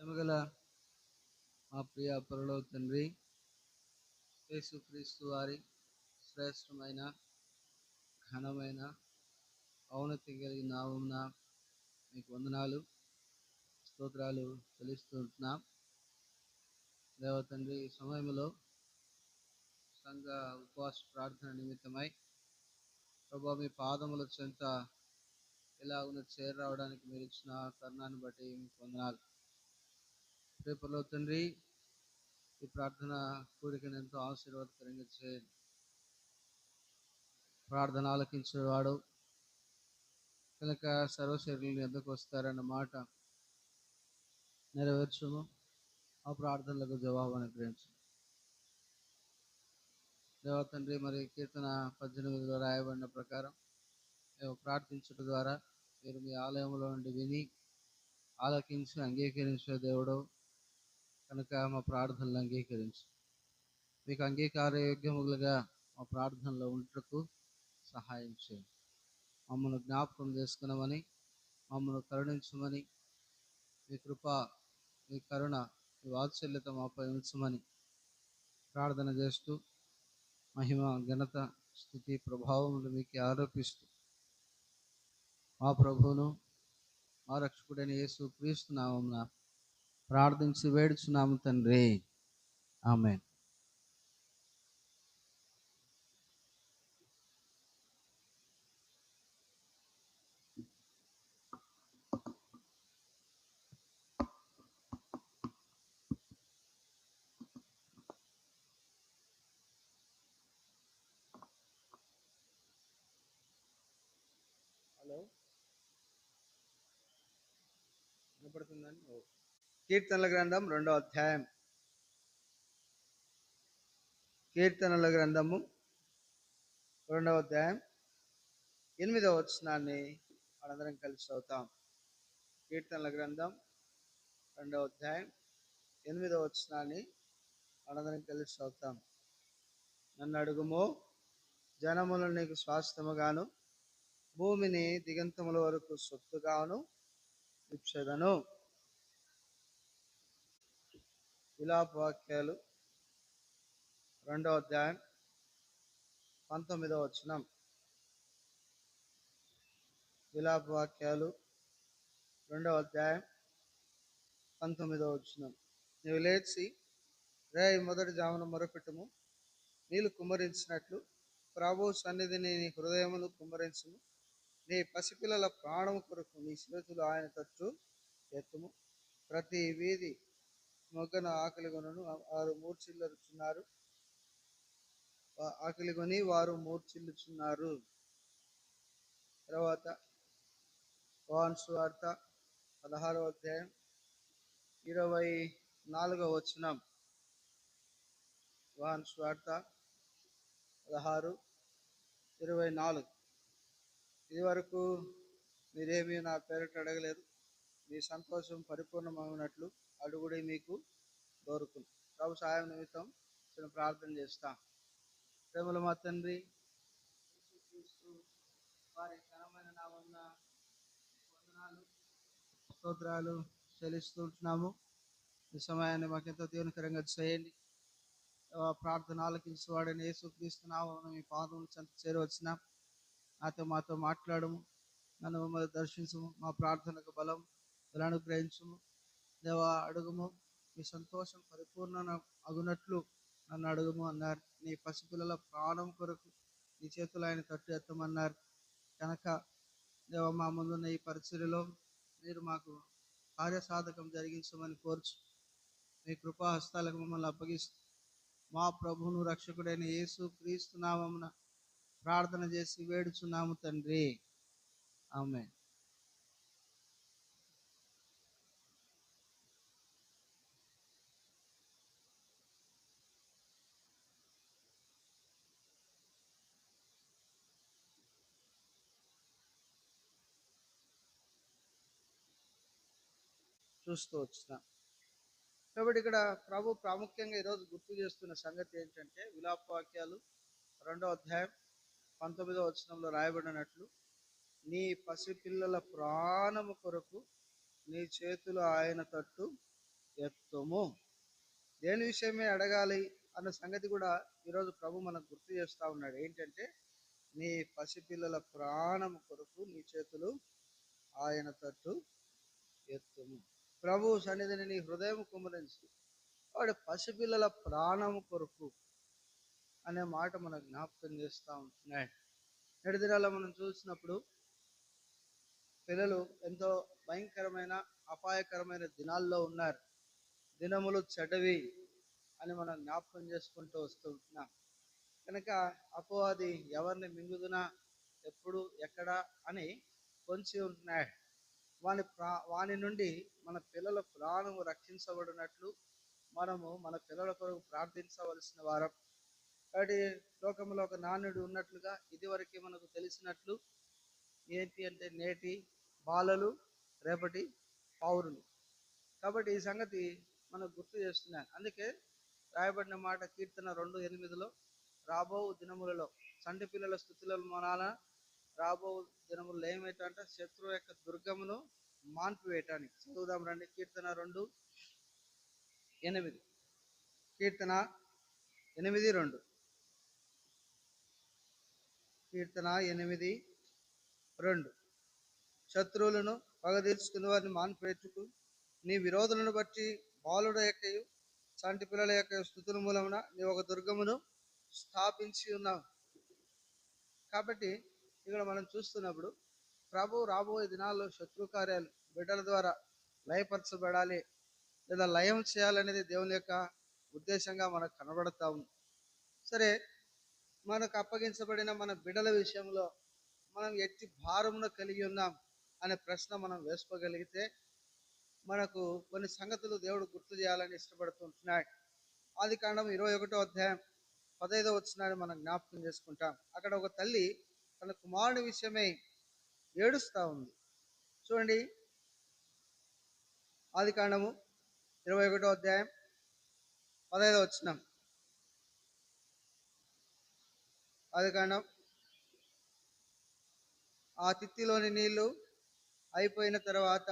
ప్రేమగల మా ప్రియ పరలోక తండ్రి, యేసుక్రీస్తు వారి శ్రేష్టమైన ఘనమైన ఔన్నతి కలిగిన నామమున మీకు వందనాలు స్తోత్రాలు చెల్లిస్తుంటున్నాం. దేవ తండ్రి, ఈ సమయంలో సంఘ ఉపవాస ప్రార్థన నిమిత్తమై ప్రభు మీ పాదముల చెంత ఎలాగున చేరరావడానికి మీరు ఇచ్చిన కరుణాన్ని బట్టి మీకు వందనాలు. రేపలో తండ్రి, ఈ ప్రార్థన కూడికను ఎంతో ఆశీర్వాదకరంగా చేయండి. ప్రార్థన ఆలకించేవాడు కనుక సర్వశరీరులు ఎందుకు వస్తారన్న మాట నెరవేర్చుము. ఆ ప్రార్థనలకు జవాబు అనుగ్రహించు దేవ తండ్రి. మరి కీర్తన 18లో రాయబడిన ప్రకారం మేము ప్రార్థించడం ద్వారా మీరు మీ ఆలయంలో నుండి విని ఆలకించి అంగీకరించే దేవుడు కనుక మా ప్రార్థనలు అంగీకరించు. మీకు అంగీకార యోగ్యములుగా మా ప్రార్థనలో ఉంటకు సహాయం చేయండి. మమ్మల్ని జ్ఞాపకం చేసుకున్నామని, మమ్మల్ని కరుణించమని, మీ కృప, మీ కరుణ, మీ వాత్సల్యత మాపై ఉంచమని ప్రార్థన చేస్తూ మహిమ, ఘనత, స్థుతి, ప్రభావములు మీకు ఆరోపిస్తూ మా ప్రభువును మా రక్షకుడైన యేసు క్రీస్తు నామమున ప్రార్థించి వేడుచున్నాము తండ్రి. ఆమేన్. హలో, వినపడుతుందండి? కీర్తనల గ్రంథం 2వ అధ్యాయం. కీర్తనల గ్రంథము 2వ అధ్యాయం 8వ వచనాన్ని మనందరం కలిసి చదువుతాం. కీర్తనల గ్రంథం 2వ అధ్యాయం 8వ వచనాన్ని మనందరం కలిసి చదువుతాం. నన్ను అడుగుము, జనములను నీకు స్వాస్థ్యముగాను, భూమిని దిగంతముల వరకు సొత్తుగాను ఇచ్చెదను. విలాప వాక్యాలు 2వ అధ్యాయం 19వ వచనం. విలాప వాక్యాలు 2వ అధ్యాయం 19వ వచనం. నీవు లేచి రేయి మొదటి జామున మొరపెట్టుము, నీళ్ళు కుమ్మరించినట్లు ప్రభు సన్నిధిని నీ హృదయమును కుమ్మరించుము. నీ పసిపిల్లల ప్రాణము కొరకు నీ చేతులు ఆయన తట్టు ఎత్తుము. ప్రతి వీధి మొగ్గన ఆకలిగొనను, వారు మూర్ఛిల్లుచున్నారు. ఆకలిగొని వారు మూర్ఛిల్లుచున్నారు. తర్వాత యోహాను సువార్త 16వ అధ్యాయం 24వ వచనం. యోహాను సువార్త 16:24. ఇది వరకు మీరేమీ నా పేరిట అడగలేదు, మీ సంతోషం పరిపూర్ణమైనట్లు అడుగుడి మీకు దొరుకును. ప్రభు సహాయం నిమిత్తం చిన్న ప్రార్థన చేస్తాం. ప్రేమల మా తండ్రి, వారి ఘనమైన నామమున వందనాలు స్తోత్రాలు చెల్లిస్తున్నాము. ఈ సమయాన్ని మాకెంతో దీవెనకరంగా చేయండి. ప్రార్థన ఆలకించేవాడని యేసుక్రీస్తు నామమున మీ పాదముల చెంత చేరవచ్చిన నాతో మాతో మాట్లాడము, నన్ను మమ్మల్ని దర్శించము, మా ప్రార్థనకు బలం అనుగ్రహించము. దేవా, అడుగుము, మీ సంతోషం పరిపూర్ణ అగునట్లు నన్ను అడుగుము అన్నారు. నీ పసిపిల్లల ప్రాణం కొరకు నీ చేతులు ఆయన తట్టు ఎత్తమన్నారు కనుక దేవ, మా ముందున్న ఈ పరిచర్యలో మీరు మాకు కార్యసాధకం జరిగించమని కోర్చు మీ కృపా హస్తాలకు మమ్మల్ని అప్పగిస్తూ మా ప్రభువును రక్షకుడైన యేసు క్రీస్తు నామమున ప్రార్థన చేసి వేడుచున్నాము తండ్రి. ఆమేన్. చూస్తూ వచ్చిన కాబట్టి ఇక్కడ ప్రభు ప్రాముఖ్యంగా ఈరోజు గుర్తు చేస్తున్న సంగతి ఏంటంటే, విలాప వాక్యాలు 2వ అధ్యాయం 19వ వచనంలో రాయబడినట్లు నీ పసిపిల్లల ప్రాణము కొరకు నీ చేతులు ఆయన తట్టు ఎత్తుము. దేని విషయమే అడగాలి అన్న సంగతి కూడా ఈరోజు ప్రభు మనకు గుర్తు చేస్తూ ఉన్నాడు. ఏంటంటే నీ పసిపిల్లల ప్రాణం కొరకు నీ చేతులు ఆయన తట్టు ఎత్తుము. ప్రభు సన్నిధిని నీ హృదయం కుమ్మరించి వాడి పసిపిల్లల ప్రాణం కొరకు అనే మాట మనకు జ్ఞాపకం చేస్తూ ఉంటున్నాడు. నేటి దినాల్లో మనం చూసినప్పుడు పిల్లలు ఎంతో భయంకరమైన అపాయకరమైన దినాల్లో ఉన్నారు. దినములు చెడ్డవి అని మనం జ్ఞాపకం చేసుకుంటూ వస్తూ ఉంటున్నాం. కనుక అపవాది ఎవరిని మింగుదునా, ఎప్పుడు, ఎక్కడ అని పొంచి ఉంటున్నాడు. వాని నుండి మన పిల్లల ప్రాణము రక్షించబడినట్లు మనము మన పిల్లల కొరకు ప్రార్థించవలసిన వారం. కాబట్టి లోకంలో ఒక నానుడు ఉన్నట్లుగా ఇదివరకు మనకు తెలిసినట్లు ఏంటి అంటే నేటి బాలలు రేపటి పౌరులు. కాబట్టి ఈ సంగతి మనకు గుర్తు చేస్తున్నాను. అందుకే రాయబడిన మాట కీర్తన 2:8 రాబో దినములలో చంటి పిల్లల స్థుతుల మనాల రాబో దినములలో ఏమేటంటే శత్రువు యొక్క దుర్గమును మాన్పివేయటానికి. చదువుదాం రండి. కీర్తన 2:8. కీర్తన 8:2. కీర్తన 8:2. శత్రువులను పగ తీర్చుకుని వారిని మాన్పివేట్టుకు నీ విరోధులను బట్టి బాలుడ యొక్కయు చంటి పిల్లల యొక్క స్థుతుల మూలమున నీ ఒక దుర్గమును స్థాపించి ఉన్నావు. కాబట్టి ఇక్కడ మనం చూస్తున్నప్పుడు ప్రభు రాబోయే దినాల్లో శత్రు కార్యాలు బిడ్డల ద్వారా లయపరచబడాలి లేదా లయం చేయాలనేది దేవుని యొక్క ఉద్దేశంగా మనకు కనబడతా ఉంది. సరే, మనకు అప్పగించబడిన మన బిడ్డల విషయంలో మనం ఎట్టి భారమును కలిగి ఉన్నాం అనే ప్రశ్న మనం వేసుకోగలిగితే మనకు కొన్ని సంగతులు దేవుడు గుర్తు చేయాలని ఇష్టపడుతుంటున్నాడు. ఆదికాండం 21వ అధ్యాయం 15వ వచనాన్ని మనం జ్ఞాపకం చేసుకుంటాం. అక్కడ ఒక తల్లి తన కుమారుని విషయమై ఏడుస్తూ ఉంది. చూడండి, ఆదికాండము 21వ అధ్యాయం 15వ వచనం. ఆదికాండం ఆ తిత్తిలోని నీళ్లు అయిపోయిన తర్వాత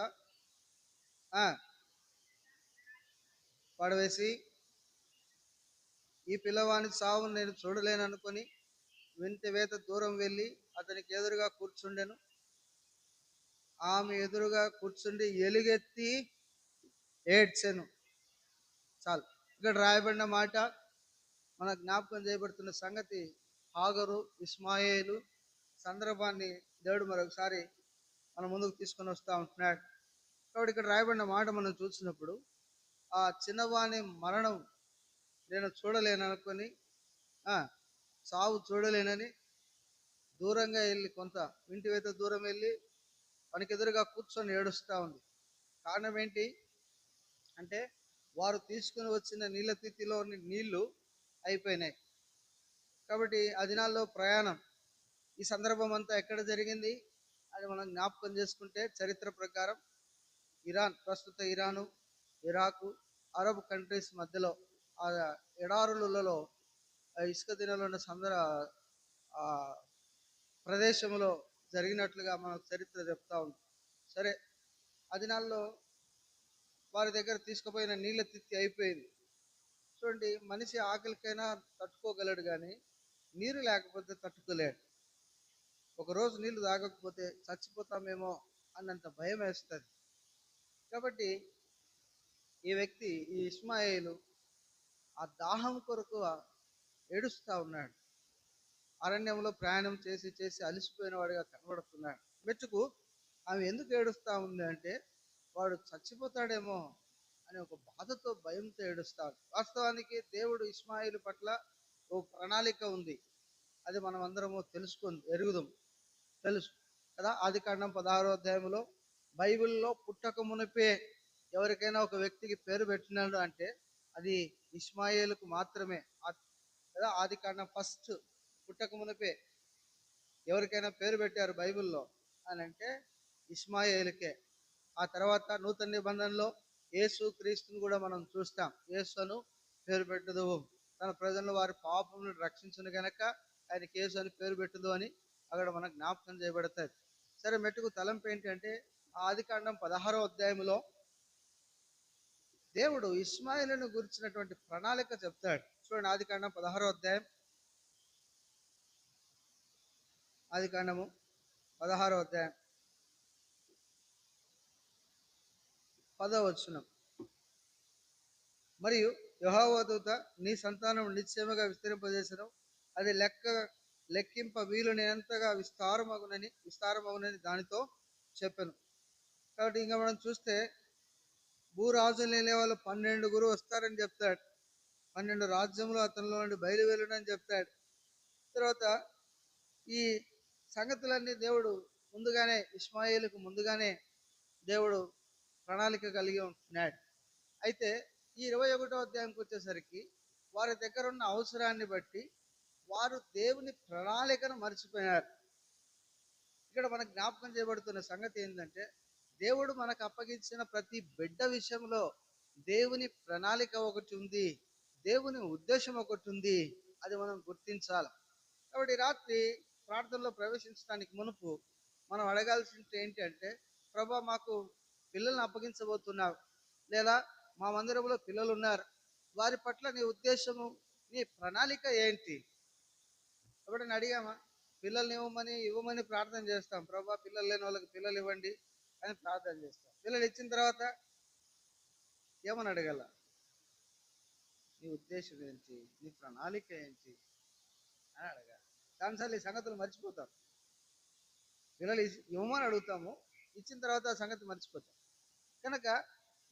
పడవేసి ఈ పిల్లవాని సావు నేను చూడలేననుకొని వింతవేత దూరం వెళ్ళి అతనికి ఎదురుగా కూర్చుండెను. ఆమె ఎదురుగా కూర్చుండి ఎలుగెత్తి ఏడ్చెను. చాలు. ఇక్కడ రాయబడిన మాట మన జ్ఞాపకం చేయబడుతున్న సంగతి హాగరు ఇస్మాయేలు సందర్భాన్ని దేవుడు మరొకసారి మన ముందుకు తీసుకొని వస్తూ ఉంటున్నాడు. కాబట్టి ఇక్కడ రాయబడిన మాట మనం చూసినప్పుడు ఆ చిన్నవాని మరణం నేను చూడలేననుకొని సావు చూడలేనని దూరంగా వెళ్ళి కొంత ఇంటివేత దూరం వెళ్ళి మనకి ఎదురుగా కూర్చొని ఏడుస్తూ ఉంది. కారణం ఏంటి అంటే వారు తీసుకుని వచ్చిన నీళ్ళ తిత్తిలోని నీళ్లు అయిపోయినాయి. కాబట్టి ఆ దినాల్లో ప్రయాణం ఈ సందర్భం అంతా ఎక్కడ జరిగింది అని మనం జ్ఞాపకం చేసుకుంటే చరిత్ర ప్రకారం ఇరాన్, ప్రస్తుత ఇరాను, ఇరాకు, అరబ్ కంట్రీస్ మధ్యలో ఆ ఎడారులలో ఇసుక దినాలు ఉన్న ప్రదేశంలో జరిగినట్లుగా మనకు చరిత్ర చెప్తా ఉంది. సరే, ఆ దినాల్లో వారి దగ్గర తీసుకుపోయిన నీళ్ళ తిత్తి అయిపోయింది. చూడండి, మనిషి ఆకలికైనా తట్టుకోగలడు కానీ నీరు లేకపోతే తట్టుకోలేడు. ఒకరోజు నీళ్లు తాగకపోతే చచ్చిపోతామేమో అన్నంత భయం వేస్తుంది. కాబట్టి ఈ వ్యక్తి, ఈ ఇస్మాయిలు ఆ దాహం కొరకు ఏడుస్తూ ఉన్నాడు. అరణ్యంలో ప్రయాణం చేసి చేసి అలసిపోయిన వాడిగా కనబడుతున్నాడు. మెచ్చుకు ఆమె ఎందుకు ఏడుస్తూ ఉంది అంటే వాడు చచ్చిపోతాడేమో అనే ఒక బాధతో, భయంతో ఏడుస్తాడు. వాస్తవానికి దేవుడు ఇస్మాయిలు పట్ల ఓ ప్రణాళిక ఉంది. అది మనం అందరము తెలుసు కదా. ఆదికాండం 16వ అధ్యాయంలో బైబిల్లో పుట్టక మునిపే ఎవరికైనా ఒక వ్యక్తికి పేరు పెట్టినాడు అంటే అది ఇస్మాయిలుకు మాత్రమే కదా. ఆదికాండం ఫస్ట్ పుట్టక మునిపే ఎవరికైనా పేరు పెట్టారు బైబిల్లో అని అంటే ఇస్మాయిలుకే. ఆ తర్వాత నూతన నిబంధనలో యేసు క్రీస్తుని కూడా మనం చూస్తాం. యేసును పేరు పెట్టదు, తన ప్రజలను వారి పాపములను రక్షించును గనక ఆయనకి యేసు అని పేరు పెట్టదు అని అక్కడ మనకు జ్ఞాపకం చేయబడతాయి. సరే, మెట్టుకు తలంపు ఏంటంటే ఆదికాండం 16వ అధ్యాయంలో దేవుడు ఇష్మాయేలును గురించినటువంటి ప్రణాళిక చెప్తాడు. చూడండి, ఆదికాండం 16వ అధ్యాయం, ఆదికాండము 16వ అధ్యాయం 10వ వచనం. మరియు యెహోవా దూత నీ సంతానం నిశ్చయముగా విస్తరింపజేసను, అది లెక్కింప వీలునేంతగా విస్తారమగునని దానితో చెప్పాను. కాబట్టి ఇంకా మనం చూస్తే భూరాజులు లేని వాళ్ళు 12 వస్తారని చెప్తాడు. 12 రాజ్యములు అతనిలో నుండి బయలువెళ్ళునని చెప్తాడు. తర్వాత ఈ సంగతులన్నీ దేవుడు ముందుగానే ఇష్మాయేలుకు ముందుగానే దేవుడు ప్రణాళిక కలిగి ఉంటున్నాడు. అయితే ఈ 21వ అధ్యాయంకి వచ్చేసరికి వారి దగ్గర ఉన్న అవసరాన్ని బట్టి వారు దేవుని ప్రణాళికను మర్చిపోయారు. ఇక్కడ మనకు జ్ఞాపకం చేయబడుతున్న సంగతి ఏంటంటే, దేవుడు మనకు అప్పగించిన ప్రతి బిడ్డ విషయంలో దేవుని ప్రణాళిక ఒకటి ఉంది, దేవుని ఉద్దేశం ఒకటి ఉంది. అది మనం గుర్తించాలి. కాబట్టి రాత్రి ప్రార్థనలో ప్రవేశించడానికి మునుపు మనం అడగాల్సింది ఏంటి అంటే, ప్రభా మాకు పిల్లల్ని అప్పగించబోతున్నావు, లేదా మా మందిరంలో పిల్లలు ఉన్నారు, వారి పట్ల నీ ఉద్దేశము, నీ ప్రణాళిక ఏంటి? ఎప్పుడైనా అడిగామా? పిల్లల్ని ఇవ్వమని ప్రార్థన చేస్తాం. ప్రభా పిల్లలు లేని వాళ్ళకి పిల్లలు ఇవ్వండి అని ప్రార్థన చేస్తాం. పిల్లలు ఇచ్చిన తర్వాత ఏమని అడగల? నీ ఉద్దేశం ఏంటి, నీ ప్రణాళిక ఏంటి అని అడగాలి. దానిసార్లు ఈ సంగతులు మర్చిపోతాం. పిల్లలు ఇవ్వమని అడుగుతాము, ఇచ్చిన తర్వాత ఆ సంగతి మర్చిపోతాం. కనుక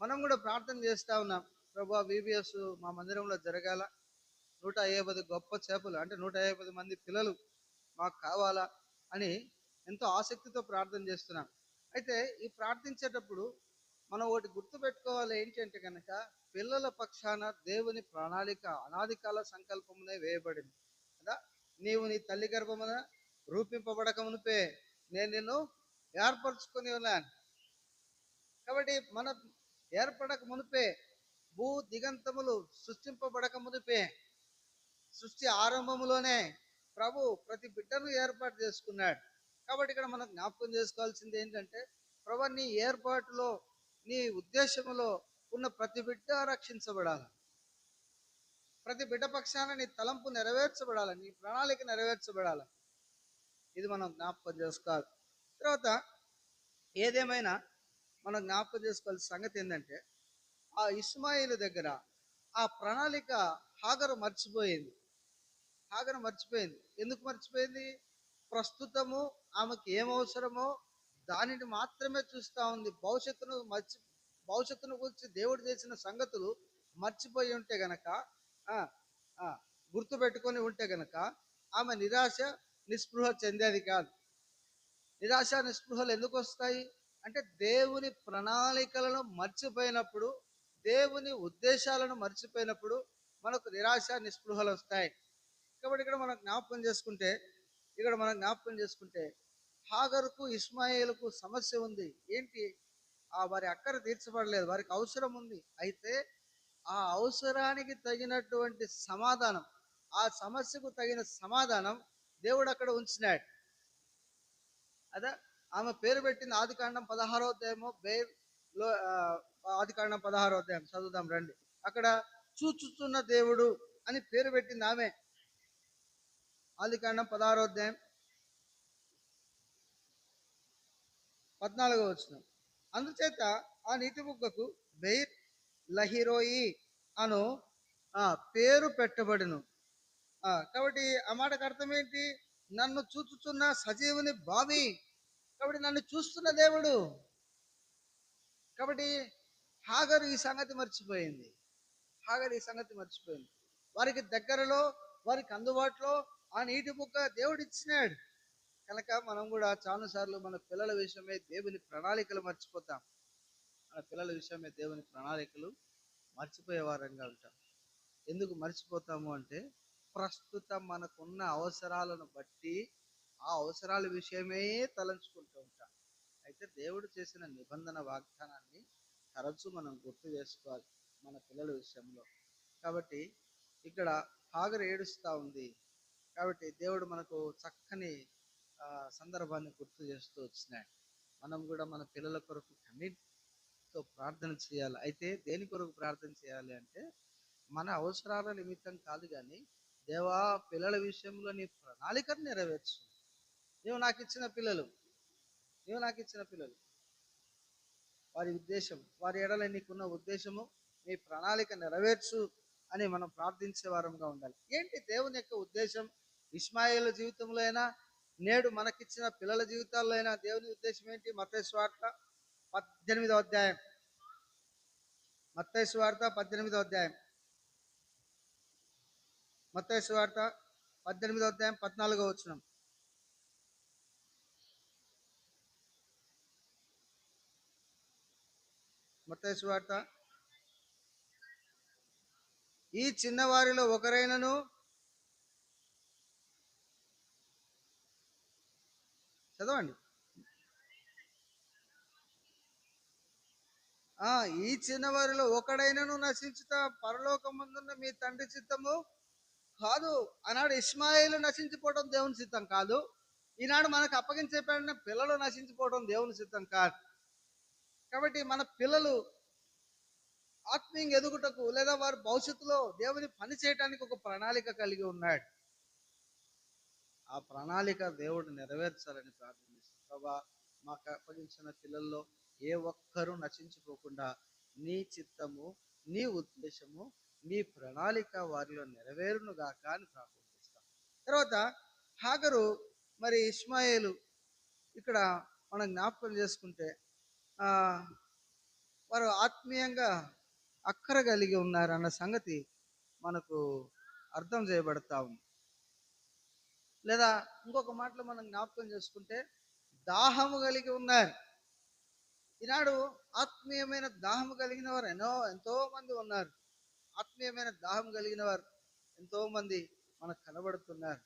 మనం కూడా ప్రార్థన చేస్తూ ఉన్నాం, ప్రభా VBS మా మందిరంలో జరగాల, 150 గొప్ప చేపలు అంటే 150 మంది పిల్లలు మాకు కావాలా అని ఎంతో ఆసక్తితో ప్రార్థన చేస్తున్నాం. అయితే ఈ ప్రార్థించేటప్పుడు మనం ఒకటి గుర్తుపెట్టుకోవాలి, ఏంటంటే కనుక పిల్లల పక్షాన దేవుని ప్రణాళిక అనాది కాల సంకల్పమునే వేయబడింది కదా. నీవు నీ తల్లి గర్భమున రూపింపబడక మునిపే నేను నిన్ను ఏర్పరచుకొని ఉన్నాను. కాబట్టి మన ఏర్పడక మునిపే, భూ దిగంతములు సృష్టింపబడక మునిపే, సృష్టి ఆరంభములోనే ప్రభు ప్రతి బిడ్డను ఏర్పాటు చేసుకున్నాడు. కాబట్టి ఇక్కడ మనం జ్ఞాపకం చేసుకోవాల్సింది ఏంటంటే, ప్రభు నీ ఏర్పాటులో, నీ ఉద్దేశములో ఉన్న ప్రతి బిడ్డ రక్షించబడాలి, ప్రతి బిడ్డ పక్షాన నీ తలంపు నెరవేర్చబడాలి, నీ ప్రణాళిక నెరవేర్చబడాలి. ఇది మనం జ్ఞాపకం చేసుకోవాలి. తర్వాత ఏదేమైనా మనం జ్ఞాపకం చేసుకోవాల్సిన సంగతి ఏంటంటే, ఆ ఇష్మాయిలు దగ్గర ఆ ప్రణాళిక హాగరు మర్చిపోయింది. ఎందుకు మర్చిపోయింది? ప్రస్తుతము ఆమెకి ఏం అవసరమో దానిని మాత్రమే చూస్తూ ఉంది. భవిష్యత్తును గురించి దేవుడు చేసిన సంగతులు మర్చిపోయి ఉంటే గనక, గుర్తు పెట్టుకొని ఉంటే గనక ఆమె నిరాశ నిస్పృహ చెందేది కాదు. నిరాశ నిస్పృహలు ఎందుకు వస్తాయి అంటే, దేవుని ప్రణాళికలను మర్చిపోయినప్పుడు, దేవుని ఉద్దేశాలను మర్చిపోయినప్పుడు మనకు నిరాశ నిస్పృహలు వస్తాయి. కాబట్టి ఇక్కడ మనం జ్ఞాపకం చేసుకుంటే హాగరుకు ఇష్మాయేలుకు సమస్య ఉంది. ఏంటి? వారి అక్కర తీర్చబడలేదు, వారికి అవసరం ఉంది. అయితే ఆ అవసరానికి తగినటువంటి సమాధానం, ఆ సమస్యకు తగిన సమాధానం దేవుడు అక్కడ ఉంచినాడు. అదే ఆమె పేరు పెట్టింది ఆదికాండం 16వ అధ్యాయము బేర్లో. ఆదికాండం 16వ అధ్యాయం చదువుదాం రండి. అక్కడ చూచుచున్న దేవుడు అని పేరు పెట్టింది ఆమె. ఆదికాండం 16వ అధ్యాయం 14వ వచనం. అందుచేత ఆ నీటి బుగ్గకు బెయిర్ లహిరోయి అను పేరు పెట్టబడును. కాబట్టి ఆ మాటకు అర్థం ఏంటి? నన్ను చూచుచున్న సజీవుని బావి. కాబట్టి నన్ను చూస్తున్న దేవుడు. కాబట్టి హాగరు ఈ సంగతి మర్చిపోయింది. వారికి దగ్గరలో, వారికి అందుబాటులో ఆ నీటి బుగ్గ దేవుడు ఇచ్చినాడు. కనుక మనం కూడా చాలాసార్లు మన పిల్లల విషయమే దేవుని ప్రణాళికలు మర్చిపోతాం. మర్చిపోయే వారంగా ఉంటాం. ఎందుకు మర్చిపోతాము అంటే, ప్రస్తుతం మనకున్న అవసరాలను బట్టి ఆ అవసరాల విషయమే తలంచుకుంటూ ఉంటాం. అయితే దేవుడు చేసిన నిబంధన వాగ్దానాన్ని తరచూ మనం గుర్తు చేసుకోవాలి మన పిల్లల విషయంలో. కాబట్టి ఇక్కడ హాగరు ఏడుస్తూ ఉంది. కాబట్టి దేవుడు మనకు చక్కని సందర్భాన్ని గుర్తు చేస్తూ వచ్చినాడు. మనం కూడా మన పిల్లల కొరకు సో ప్రార్థన చేయాలి. అయితే దేని కొరకు ప్రార్థన చేయాలి అంటే మన అవసరాల నిమిత్తం కాదు కానీ, దేవా పిల్లల విషయంలో నీ ప్రణాళికను నెరవేర్చు. నీవు నాకు ఇచ్చిన పిల్లలు నీవు నాకు ఇచ్చిన పిల్లలు వారి ఉద్దేశం, వారి ఎడల నీకున్న ఉద్దేశము, నీ ప్రణాళిక నెరవేర్చు అని మనం ప్రార్థించే వారంగా ఉండాలి. ఏంటి దేవుని యొక్క ఉద్దేశం? ఇష్మాయేలు జీవితంలో అయినా, నేడు మనకిచ్చిన పిల్లల జీవితాల్లో అయినా దేవుని ఉద్దేశం ఏంటి? మత్తయి సువార్త 18వ అధ్యాయం, మత్తయి సువార్త 18వ అధ్యాయం, మత్తయి సువార్త 18వ అధ్యాయం 14వ వచనం. మత్తయి సువార్త, ఈ చిన్నవారిలో ఒకరైనను చదవండి. ఈ చిన్నవారిలో ఒకడైనను నశించుట పరలోకమందున్న మీ తండ్రి చిత్తము కాదు. ఆనాడు ఇష్మాయేలు నశించిపోవడం దేవుని చిత్తం కాదు. ఈనాడు మనకు అప్పగించే పిల్లలు నశించిపోవడం దేవుని చిత్తం కాదు. కాబట్టి మన పిల్లలు ఆత్మీయంగా ఎదుగుటకు, లేదా వారి భవిష్యత్తులో దేవుని పని చేయడానికి ఒక ప్రణాళిక కలిగి ఉన్నాడు. ఆ ప్రణాళిక దేవుడు నెరవేర్చాలని ప్రార్థిస్తాం. ప్రభా, మాకు అప్పగించిన పిల్లల్లో ఏ ఒక్కరూ నశించిపోకుండా నీ చిత్తము, నీ ఉద్దేశము, నీ ప్రణాళిక వారిలో నెరవేరును గాక అని ప్రార్థిస్తాం. తర్వాత హాగరు మరి ఇష్మాయేలు ఇక్కడ మనం జ్ఞాపకం చేసుకుంటే వారు ఆత్మీయంగా అక్కర కలిగి ఉన్నారన్న సంగతి మనకు అర్థం చేయబడతా ఉంది. లేదా ఇంకొక మాటలో మనం జ్ఞాపకం చేసుకుంటే దాహము కలిగి ఉన్నారు. ఈనాడు ఆత్మీయమైన దాహము కలిగిన వారు ఎంతో మంది ఉన్నారు. ఆత్మీయమైన దాహం కలిగిన వారు ఎంతో మంది మనకు కనబడుతున్నారు.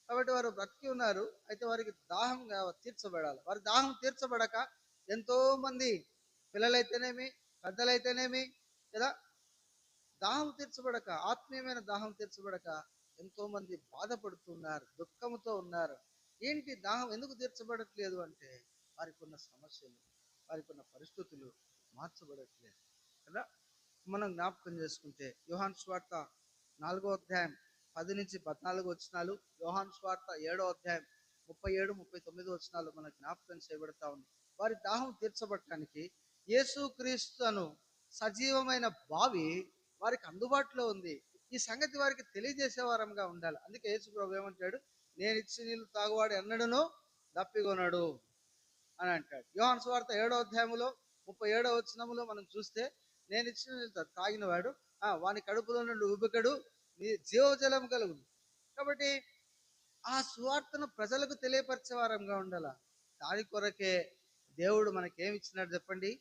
కాబట్టి వారు బ్రతికి ఉన్నారు. అయితే వారికి దాహం తీర్చబడాలి. వారి దాహం తీర్చబడక ఎంతో మంది పిల్లలైతేనేమి, పెద్దలైతేనేమి, లేదా దాహం తీర్చబడక, ఆత్మీయమైన దాహం తీర్చబడక ఎంతో మంది బాధపడుతున్నారు, దుఃఖంతో ఉన్నారు. ఏంటి దాహం ఎందుకు తీర్చబడట్లేదు అంటే వారికి ఉన్న సమస్యలు, వారికి ఉన్న పరిస్థితులు మార్చబడట్లేదు కదా. మనం జ్ఞాపకం చేసుకుంటే యోహాను సువార్త 4వ అధ్యాయం 10 నుంచి 14 వచనాలు, యోహాను సువార్త 7వ అధ్యాయం 37, 39 వచనాలు మనకు జ్ఞాపకం చేయబడతా ఉంది. వారి దాహం తీర్చబడటానికి యేసుక్రీస్తును సజీవమైన బావి వారికి అందుబాటులో ఉంది. ఈ సంగతి వారికి తెలియజేసే వారంగా ఉండాలి. అందుకే యేసు ప్రభు ఏమంటాడు? నేను ఇచ్చి నీళ్ళు తాగువాడు ఎన్నడను దప్పికొనడు అని అంటాడు. యోహాను సువార్త 7వ అధ్యాయంలో 37వ వచనంలో మనం చూస్తే, నేను ఇచ్చిన నీళ్ళు తాగిన వాడు వాని కడుపులో నుండి ఉబికడు జీవజలం కలుగును. కాబట్టి ఆ సువార్తను ప్రజలకు తెలియపరిచే వారంగా ఉండాల. దాని కొరకే దేవుడు మనకేమి ఇచ్చినాడు చెప్పండి?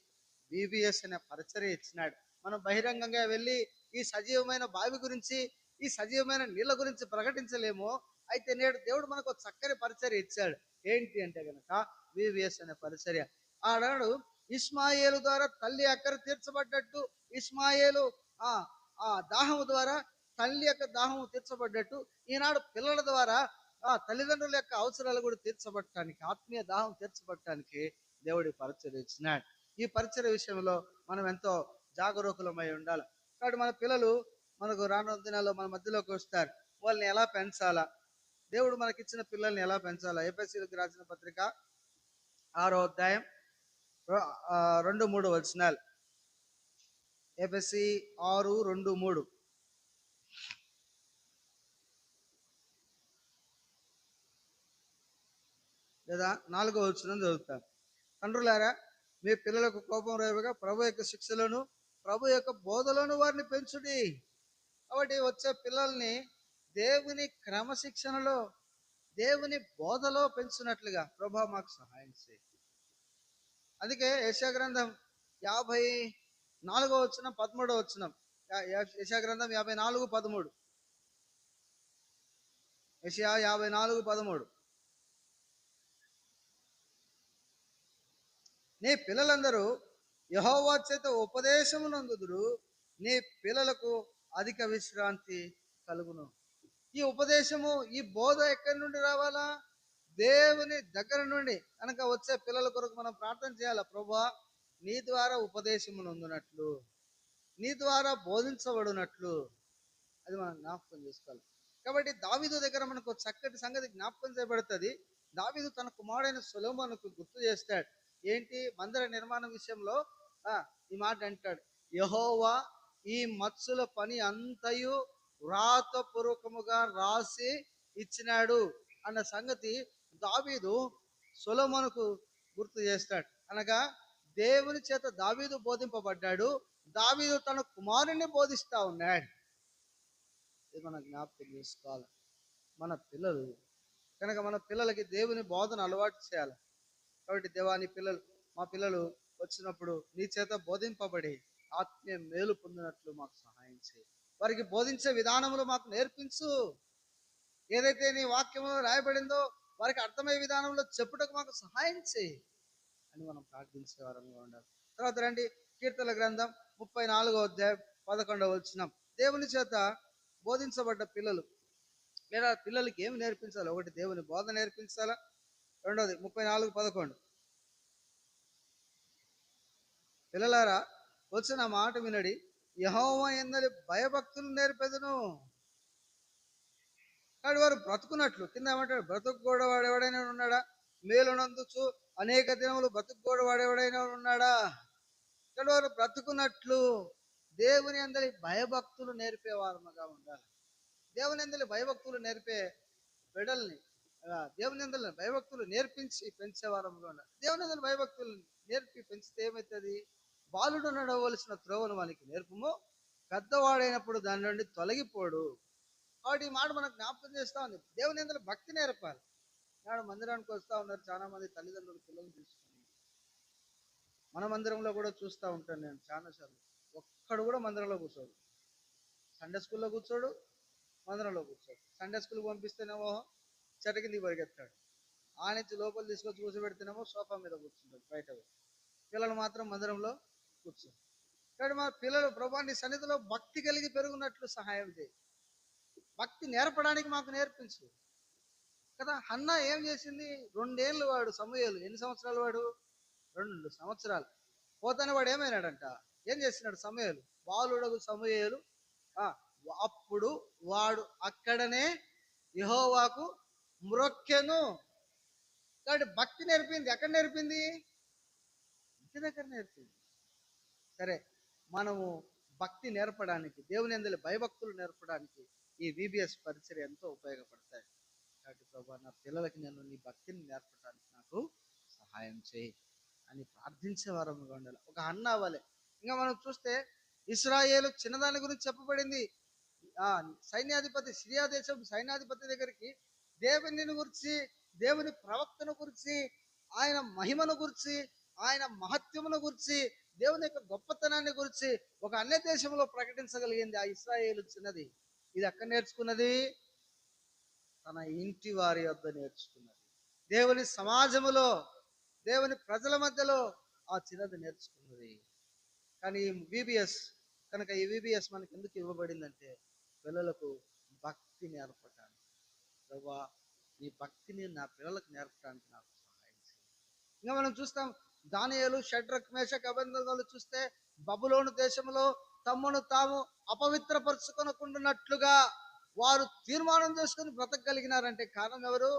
బీబీఎస్ అనే పరిచర్య ఇచ్చినాడు. మనం బహిరంగంగా వెళ్ళి ఈ సజీవమైన బావి గురించి, ఈ సజీవమైన నీళ్ళ గురించి ప్రకటించలేము. అయితే నేడు దేవుడు మనకు ఒక చక్కని పరిచర్య ఇచ్చాడు. ఏంటి అంటే గనక బీబీఎస్ అనే పరిచర్య. ఆనాడు ఇష్మాయేలు ద్వారా తల్లి అక్కర తీర్చబడ్డట్టు, ఇష్మాయేలు ఆ దాహము ద్వారా తల్లి యొక్క దాహము తీర్చబడ్డట్టు, ఈనాడు పిల్లల ద్వారా తల్లిదండ్రుల యొక్క అవసరాలు కూడా తీర్చబడటానికి, ఆత్మీయ దాహం తీర్చబడటానికి దేవుడి పరిచర్య ఇచ్చినాడు. ఈ పరిచర్య విషయంలో మనం ఎంతో జాగరూకులమై ఉండాలి. కాబట్టి మన పిల్లలు మనకు రానున్న దినాల్లో మన మధ్యలోకి వస్తారు. వాళ్ళని ఎలా పెంచాలా, దేవుడు మనకిచ్చిన పిల్లల్ని ఎలా పెంచాలా? ఎఫెసీయులకు రాసిన పత్రిక 6వ అధ్యాయం 2-3 వచనాలు. ఎఫెసీ 6:2-3 లేదా 4వ వచనం చదువుతాను. తండ్రులారా, మీ పిల్లలకు కోపం రేవగా ప్రభు యొక్క శిక్షలను, ప్రభు యొక్క బోధలను వారిని పెంచుడి. కాబట్టి వచ్చే పిల్లల్ని దేవుని క్రమశిక్షణలో, దేవుని బోధలో పెంచున్నట్లుగా ప్రభు మాకు సహాయం చేయి. అందుకే యెషయా గ్రంథం 54వ వచనం 13వ వచనం, యెషయా గ్రంథం 54:13, యెషయా 54:13, నీ పిల్లలందరూ యెహోవా చేత ఉపదేశము నందుదురు, నీ పిల్లలకు అధిక విశ్రాంతి కలుగును. ఈ ఉపదేశము, ఈ బోధ ఎక్కడి నుండి రావాలా? దేవుని దగ్గర నుండి. కనుక వచ్చే పిల్లల కొరకు మనం ప్రార్థన చేయాలి. ప్రభువా, నీ ద్వారా ఉపదేశము నొందునట్లు, నీ ద్వారా బోధించబడినట్లు, అది మనం జ్ఞాపకం చేసుకోవాలి. కాబట్టి దావీదు దగ్గర మనకు చక్కటి సంగతి జ్ఞాపకం చేయబడుతుంది. దావీదు తన కుమారుడైన సొలొమోనుకు గుర్తు చేస్తాడు. ఏంటి? మందిర నిర్మాణ విషయంలో ఈ మాట అంటాడు, యెహోవా ఈ మత్స్సుల పని అంతయు వ్రాతపూర్వకముగా రాసి ఇచ్చినాడు అన్న సంగతి దావీదు సొలొమోనుకు గుర్తు చేస్తాడు. అనగా దేవుని చేత దావీదు బోధింపబడ్డాడు, దావీదు తన కుమారుని బోధిస్తా ఉన్నాడు. ఇది మనం జ్ఞాపకం చేసుకోవాలి. మన పిల్లలు కనుక మన పిల్లలకి దేవుని బోధన అలవాటు చేయాలి. కాబట్టి దేవాని పిల్లలు, మా పిల్లలు వచ్చినప్పుడు నీ చేత బోధింపబడి ఆత్మీయ మేలు పొందినట్లు మాకు సహాయం చేయి. వారికి బోధించే విధానంలో మాకు నేర్పించు. ఏదైతే నీ వాక్యంలో రాయబడిందో వారికి అర్థమయ్యే విధానంలో చెప్పుటకు మాకు సహాయం చేయి అని మనం ప్రార్థించే వారంగా ఉండాలి. తర్వాత రండి, కీర్తన గ్రంథం 34వ అధ్యాయం 11వ వచనం. దేవుని చేత బోధించబడ్డ పిల్లలు లేదా పిల్లలకి ఏమి నేర్పించాలి? ఒకటి, దేవుని బోధ నేర్పించాలా. రెండవది 34:11, పిల్లలారా వచ్చిన మాట వినడి, యెహోవా యందలి భయభక్తులు నేర్పెదను. కాబట్టి వారు బ్రతుకున్నట్లు, కింద ఏమంటాడు? బ్రతుకు కూడా వాడెవడైనా ఉన్నాడా? మేలునందుచు అనేక దినములు బ్రతుకు కూడా వాడెవడైనా ఉన్నాడా? ఇక్కడ వారు బ్రతుకున్నట్లు దేవుని అందరి భయభక్తులు నేర్పేవారుగా ఉండాలి. దేవుని అందరి భయభక్తులు నేర్పే బిడ్డల్ని, దేవుని అందరి భయభక్తులు నేర్పించి పెంచేవారంగా ఉండాలి. దేవుని అందరి భయభక్తులు నేర్పి పెంచితే ఏమవుతుంది? బాలుడు నడవలసిన త్రోవను వానికి నేర్పము, పెద్దవాడైనప్పుడు దాని నుండి తొలగిపోడు. కాబట్టి ఈ మాట మనకు జ్ఞాపకం చేస్తా ఉంది. దేవుని అందరి భక్తి నేర్పాలి. నాడు మందిరానికి వస్తూ ఉన్నారు చాలా మంది తల్లిదండ్రులు పిల్లలు తీసుకుని. మన మందిరంలో కూడా చూస్తూ ఉంటాను నేను చాలాసార్లు. ఒక్కడు కూడా మందిరంలో కూర్చోడు. సండే స్కూల్లో కూర్చోడు, మందిరంలో కూర్చోడు. సండే స్కూల్కి పంపిస్తేనేమో చెట్ట కిందికి పరిగెత్తాడు, ఆ నుంచి లోపల తీసుకొచ్చి కూర్చోబెడితేనేమో సోఫా మీద కూర్చుంటాడు బయట. పిల్లలు మాత్రం మందిరంలో కూర్చోడు. కాబట్టి మా పిల్లలు ప్రభువాని సన్నిధిలో భక్తి కలిగి పెరుగున్నట్లు సహాయం చేయి. భక్తి నేర్పడానికి మాకు నేర్పించు కదా. హన్నా ఏం చేసింది? 2 ఏళ్ళు వాడు సమూయేలు. ఎన్ని సంవత్సరాలు వాడు? 2 సంవత్సరాలు. పోతానే వాడు ఏమైనాడంట? ఏం చేసినాడు సమూయేలు? బాలుడగు సమూయేలు అప్పుడు వాడు అక్కడనే యెహోవాకు మ్రొక్కెను. కాబట్టి భక్తి నేర్పింది. ఎక్కడ నేర్పింది? ఇంటి దగ్గర నేర్పింది. సరే, మనము భక్తి నేర్పడానికి, దేవుని యందలి భయభక్తులు నేర్పడానికి ఈ VBS పరిచర్య ఎంతో ఉపయోగపడతాయి. కాబట్టి ప్రభా, నా పిల్లలకి నేను నీ భక్తిని నేర్పడానికి నాకు సహాయం చేయి అని ప్రార్థించే వారముగా ఉండాలి. ఒక హన్నా వలె. ఇంకా మనం చూస్తే ఇశ్రాయేలు చిన్నదాని గురించి చెప్పబడింది. సైన్యాధిపతి, సిరియా దేశం సైన్యాధిపతి దగ్గరికి దేవుని గురించి, దేవుని ప్రవక్తను గురించి, ఆయన మహిమను గురించి, ఆయన మహత్యమును గురించి, దేవుని యొక్క గొప్పతనాన్ని గురించి ఒక అన్య దేశంలో ప్రకటించగలిగింది ఆ ఇశ్రాయేలు చిన్నది. ఇది ఎక్కడ నేర్చుకున్నది? తన ఇంటి వారి వద్ద నేర్చుకున్నది. దేవుని సమాజములో, దేవుని ప్రజల మధ్యలో ఆ చిన్నది నేర్చుకున్నది. కానీ VBS కనుక ఈ VBS మనకి ఎందుకు ఇవ్వబడిందంటే పిల్లలకు భక్తి నేర్పడానికి. ప్రభా, ఈ భక్తిని నా పిల్లలకు నేర్పడానికి నాకు సహాయం చేయి. ఇంకా మనం చూస్తాం, దానియేలు, షడ్రక్, మేషక్, అబేద్నెగోలు చూస్తే బబులోను దేశంలో తమ్మును తాము అపవిత్రపరుచుకొనకుండానట్లుగా వారు తీర్మానం చేసుకుని బ్రతకగలిగినారంటే కారణం ఎవరు?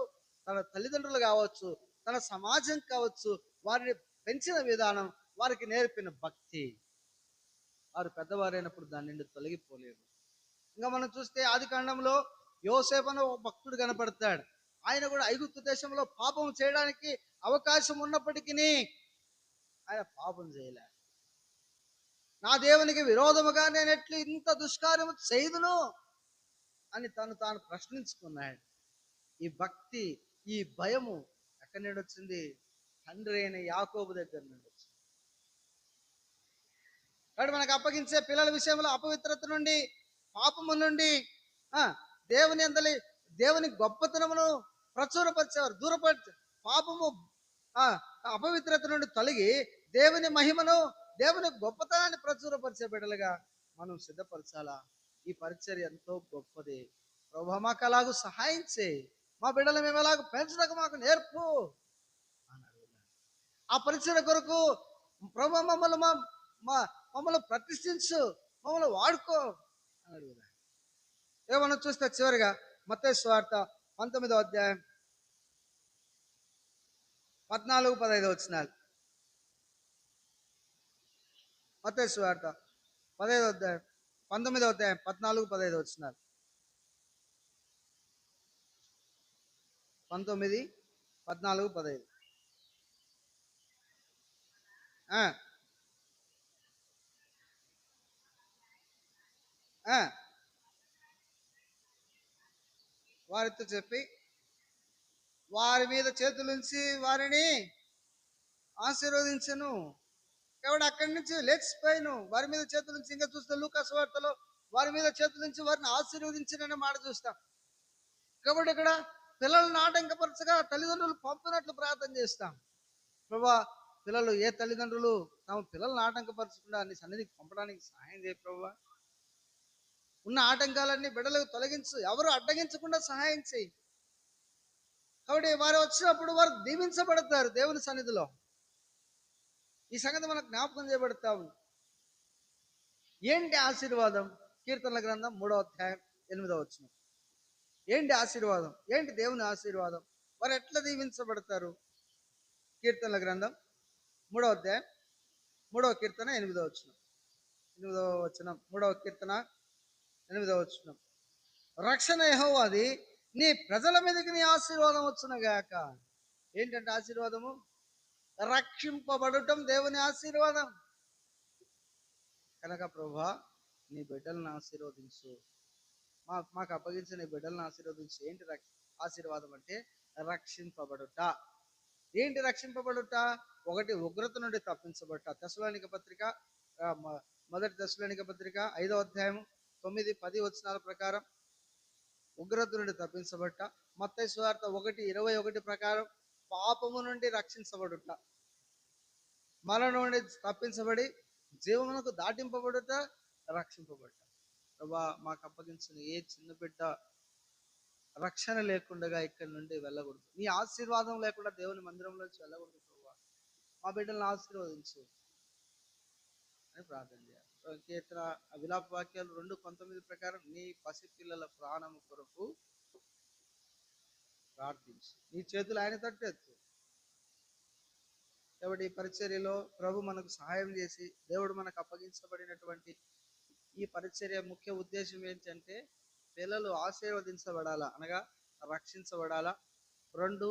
తన తల్లిదండ్రులు కావచ్చు, తన సమాజం కావచ్చు, వారిని పెంచిన విధానం, వారికి నేర్పిన భక్తి. వారు పెద్దవారైనప్పుడు దాని నుండి తొలగిపోలేరు. ఇంకా మనం చూస్తే ఆదికాండంలో యోసేపు అనే ఒక భక్తుడు కనపడతాడు. ఆయన కూడా ఐగుప్తు దేశంలో పాపం చేయడానికి అవకాశం ఉన్నప్పటికీ ఆయన పాపం చేయలే. నా దేవునికి విరోధముగా నేను ఎట్లు ఇంత దుష్కార్యము చేయదును అని తాను ప్రశ్నించుకున్నాడు. ఈ భక్తి, ఈ భయము ఎక్కడి నుండి వచ్చింది? తండ్రి అయిన యాకోబు దగ్గర నుండి వచ్చింది. కాబట్టి మనకు అప్పగించే పిల్లల విషయంలో అపవిత్రత నుండి, పాపము నుండి, దేవుని అందలి దేవుని గొప్పతనమును ప్రచురపరిచేవారు, దూరపరిచే పాపము, అపవిత్రత నుండి తొలగి దేవుని మహిమను, దేవుని గొప్పతనాన్ని ప్రచురపరిచే బిడ్డలుగా మనం సిద్ధపరచాలా. ఈ పరిచర్య ఎంతో గొప్పది. ప్రభువా, మాకు అలాగూ సహాయం చేయి, మా బిడ్డలు మేము ఎలాగ పెంచడానికి మాకు నేర్పు అని అడుగుతాను. ఆ పరిచర్య కొరకు ప్రభు మమ్మల్ని మమ్మల్ని ప్రతిష్ఠించు, మమ్మల్ని వాడుకో అని అడుగుదా. ఏమన్నా చూస్తే చివరిగా మత్తయి సువార్త 19వ అధ్యాయం 14-15 వచనాలు. మత్తయి సువార్త 15వ అధ్యాయం 19వ అధ్యాయం 14-15 వచనాలు. 19, 14, 15. ఆ, ఆ, వారితో చెప్పి వారి మీద చేతులుంచి వారిని ఆశీర్వదించను. కాబట్టి అక్కడి నుంచి లేచిపోయాను, వారి మీద చేతులుంచి. ఇంకా చూస్తే లూకా సువార్తలో వారి మీద చేతులుంచి వారిని ఆశీర్వదించననే మాట చూస్తాం. కాబట్టి ఇక్కడ పిల్లలను ఆటంకపరచగా తల్లిదండ్రులు పంపినట్లు ప్రార్థన చేస్తాం. ప్రభా, పిల్లలు ఏ తల్లిదండ్రులు తమ పిల్లలను ఆటంకపరచకుండా నీ సన్నిధికి పంపడానికి సహాయం చేయ ప్రభా. ఉన్న ఆటంకాలన్నీ బిడ్డలకు తొలగించు, ఎవరు అడ్డగించకుండా సహాయం చేయి. కాబట్టి వారు వచ్చినప్పుడు వారు దీవించబడతారు దేవుని సన్నిధిలో. ఈ సంగతి మనకు జ్ఞాపకం చేయబడతాము. ఏంటి ఆశీర్వాదం? కీర్తనల గ్రంథం 3వ అధ్యాయం 8వ వచనం. ఏంటి ఆశీర్వాదం? ఏంటి దేవుని ఆశీర్వాదం? వారు ఎట్లా దీవించబడతారు? కీర్తనల గ్రంథం 3వ అధ్యాయం 3వ కీర్తన 8వ వచనం. 8వ వచనం, 3వ కీర్తన 8వ వచనం. రక్షణ యెహోవాది, నీ ప్రజల మీదకి నీ ఆశీర్వాదం వచ్చునుగాక. ఏంటంటే ఆశీర్వాదము? రక్షింపబడటం దేవుని ఆశీర్వాదం. కనుక ప్రభా, నీ బిడ్డలను ఆశీర్వదించు, మాకు అప్పగించిన నీ బిడ్డలను ఆశీర్వదించు. ఏంటి ఆశీర్వాదం అంటే? రక్షింపబడుట. ఏంటి రక్షింపబడుట? ఒకటి, ఉగ్రత నుండి తప్పించబడుట. తెస్సలోనిక పత్రిక, మొదటి తెస్సలోనిక పత్రిక 5వ అధ్యాయం 9, 10 వచనాల ప్రకారం ఉగ్రత నుండి తప్పించబడుట. మత్తయి సువార్త 1:21 ప్రకారం పాపము నుండి రక్షించబడుట. మరణం నుండి తప్పించబడి జీవమునకు దాటింపబడుట, రక్షింపబడుట. ప్రభా, మాకు అప్పగించిన ఏ చిన్న బిడ్డ రక్షణ లేకుండా ఇక్కడి నుండి వెళ్ళకూడదు. నీ ఆశీర్వాదం లేకుండా దేవుని మందిరంలోంచి వెళ్ళకూడదు. ప్రభా, మా బిడ్డలను ఆశీర్వదించు అని ప్రార్థన చేయాలి. కీర్తన విలాప వాక్యాలు 2:19 ప్రకారం నీ పసిపిల్లల ప్రాణము కొరకు ప్రార్థించు, నీ చేతులు ఆయన తట్టెత్తు. కాబట్టి ఈ పరిచర్యలో ప్రభు మనకు సహాయం చేసి, దేవుడు మనకు అప్పగించబడినటువంటి ఈ పరిచర్య ముఖ్య ఉద్దేశం ఏంటంటే పిల్లలు ఆశీర్వదించబడాలా, అనగా రక్షించబడాలా. 2,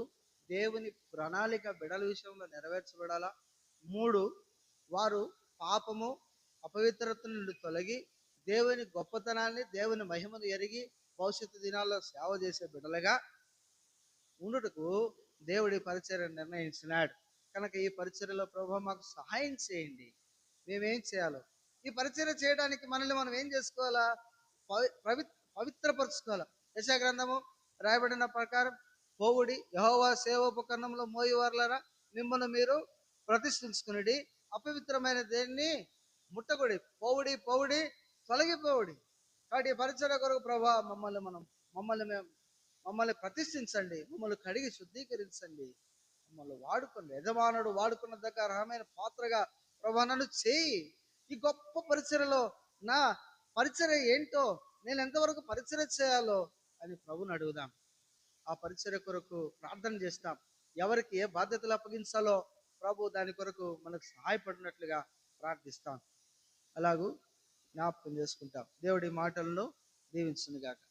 దేవుని ప్రణాళిక బిడల విషయంలో నెరవేర్చబడాలా. 3, వారు పాపము అపవిత్రత నుండి తొలగి దేవుని గొప్పతనాన్ని, దేవుని మహిమను ఎరిగి భవిష్యత్తు దినాల్లో సేవ చేసే బిడ్డలుగా ఉండుటకు దేవుడి పరిచర్యను నిర్ణయించినాడు. కనుక ఈ పరిచర్యలో ప్రభు మాకు సహాయం చేయండి. మేమేం చేయాలో, ఈ పరిచర్య చేయడానికి మనల్ని మనం ఏం చేసుకోవాలా? పవిత్రపరచుకోవాలా. యెషయా గ్రంథము రాయబడిన ప్రకారం, పోవుడి, యెహోవా సేవోపకరణంలో మోయువారులారా, మిమ్మల్ని మీరు ప్రతిష్ఠించుకుని అపవిత్రమైన దేన్ని ముట్టకుడి. పోవుడి, తొలగిపోవుడి. కాబట్టి పరిచర్య కొరకు ప్రభా మమ్మల్ని ప్రతిష్ఠించండి, మమ్మల్ని కడిగి శుద్ధీకరించండి, మమ్మల్ని వాడుకోండి. యజమానుడు వాడుకున్న దగ్గర అర్హమైన పాత్రగా ప్రభా నన్ను చేయి. ఈ గొప్ప పరిచర్యలో నా పరిచర్య ఏంటో, నేను ఎంతవరకు పరిచర్య చేయాలో అని ప్రభుని అడుగుదాం. ఆ పరిచర్య కొరకు ప్రార్థన చేస్తాం. ఎవరికి ఏ బాధ్యతలు అప్పగించాలో ప్రభు దాని కొరకు మనకు సహాయపడినట్లుగా ప్రార్థిస్తాం. అలాగూ జ్ఞాపకం చేసుకుంటాం. దేవుడి మాటలను దీవించునుగాక.